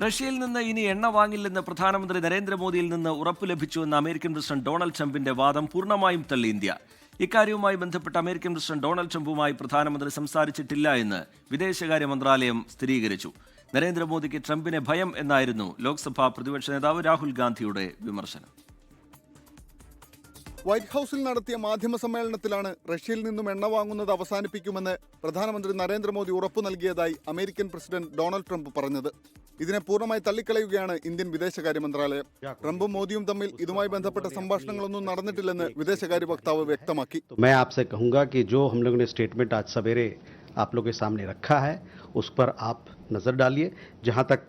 റഷ്യയിൽ നിന്ന് ഇനി എണ്ണ വാങ്ങില്ലെന്ന് പ്രധാനമന്ത്രി നരേന്ദ്രമോദിയിൽ നിന്ന് ഉറപ്പ് ലഭിച്ചുവെന്ന് അമേരിക്കൻ പ്രസിഡന്റ് ഡൊണാൾഡ് ട്രംപിന്റെ വാദം പൂർണ്ണമായും തള്ളി ഇന്ത്യ. ഇക്കാര്യവുമായി ബന്ധപ്പെട്ട് അമേരിക്കൻ പ്രസിഡന്റ് ഡൊണാൾഡ് ട്രംപുമായി പ്രധാനമന്ത്രി സംസാരിച്ചിട്ടില്ല എന്ന് വിദേശകാര്യ മന്ത്രാലയം സ്ഥിരീകരിച്ചു. നരേന്ദ്രമോദിക്ക് ട്രംപിനെ ഭയം എന്നായിരുന്നു ലോക്സഭാ പ്രതിപക്ഷ നേതാവ് രാഹുൽ ഗാന്ധിയുടെ വിമർശനം. വൈറ്റ് ഹൌസിൽ നടത്തിയ മാധ്യമ സമ്മേളനത്തിലാണ് റഷ്യയിൽ നിന്നും എണ്ണ വാങ്ങുന്നത് അവസാനിപ്പിക്കുമെന്ന് പ്രധാനമന്ത്രി നരേന്ദ്രമോദി ഉറപ്പു നൽകിയതായി അമേരിക്കൻ പ്രസിഡന്റ് ഡൊണാൾഡ് ട്രംപ് പറഞ്ഞത്. ഇതിനെ പൂർണ്ണമായി തള്ളിക്കളയുകയാണ് ഇന്ത്യൻ വിദേശകാര്യ മന്ത്രാലയം. ട്രംപും മോദിയും തമ്മിൽ ഇതുമായി ബന്ധപ്പെട്ട സംഭാഷണങ്ങളൊന്നും നടന്നിട്ടില്ലെന്ന് വിദേശകാര്യ വക്താവ് വ്യക്തമാക്കി. मैं आपसे कहूंगा कि जो हम लोगों ने स्टेटमेंट आज सवेरे आप लोगों के सामने रखा है उस पर आप नजर डालिए. जहां तक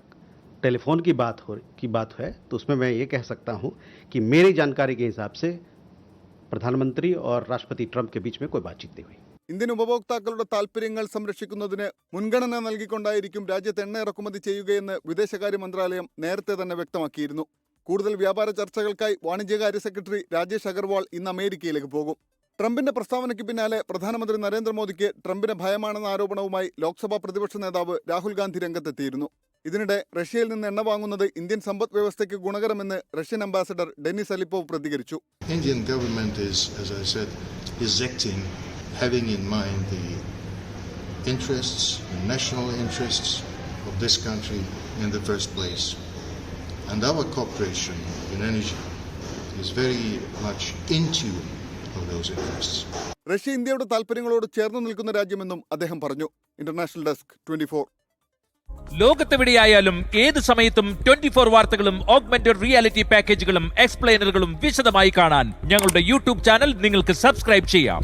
टेलीफोन की बात है तो उसमें मैं ये कह सकता हूं कि मेरी जानकारी के हिसाब से പ്രധാനമന്ത്രി और राष्ट्रपति ट्रंप के बीच में कोई बातचीत नहीं हुई. ഇന്ത്യൻ ഉപഭോക്താക്കളുടെ താൽപര്യങ്ങൾ സംരക്ഷിക്കുന്നതിന് മുൻഗണന നൽകിക്കൊണ്ടായിരിക്കും രാജ്യത്ത് എണ്ണ ഇറക്കുമതി ചെയ്യുകയെന്ന് വിദേശകാര്യ മന്ത്രാലയം നേരത്തെ തന്നെ വ്യക്തമാക്കിയിരുന്നു. കൂടുതൽ വ്യാപാര ചർച്ചകൾക്കായി വാണിജ്യകാര്യ സെക്രട്ടറി രാജേഷ് അഗർവാൾ ഇന്ന് അമേരിക്കയിലേക്ക് പോകും. ട്രംപിന്റെ പ്രസ്താവനയ്ക്ക് പിന്നാലെ പ്രധാനമന്ത്രി നരേന്ദ്രമോദിക്ക് ട്രംപിന് ഭയമാണെന്ന ആരോപണവുമായി ലോക്സഭാ പ്രതിപക്ഷ നേതാവ് രാഹുൽ ഗാന്ധി രംഗത്തെത്തിയിരുന്നു. ഇതിനിടെ റഷ്യയിൽ നിന്ന് എണ്ണ വാങ്ങുന്നത് ഇന്ത്യൻ സമ്പദ് വ്യവസ്ഥയ്ക്ക് ഗുണകരമെന്ന് റഷ്യൻ അംബാസഡർ ഡെനിസ് അലിപ്പോവ് പ്രതികരിച്ചു. Indian government is, as I said, is acting having in mind the interests, the national interests of this country in the first place. And our cooperation in energy is very much in tune of those interests. Russia ഇന്ത്യയുടെ താൽപര്യങ്ങളോട് ചേർന്ന് നിൽക്കുന്ന രാജ്യമെന്നും അദ്ദേഹം പറഞ്ഞു. International desk 24. ലോകത്തെവിടെയായാലും ഏത് സമയത്തും 24 വാർത്തകളും augmented reality പാക്കേജുകളും എക്സ്പ്ലെയിനറുകളും വിശദമായി കാണാൻ ഞങ്ങളുടെ യൂട്യൂബ് ചാനൽ നിങ്ങൾക്ക് സബ്സ്ക്രൈബ് ചെയ്യാം.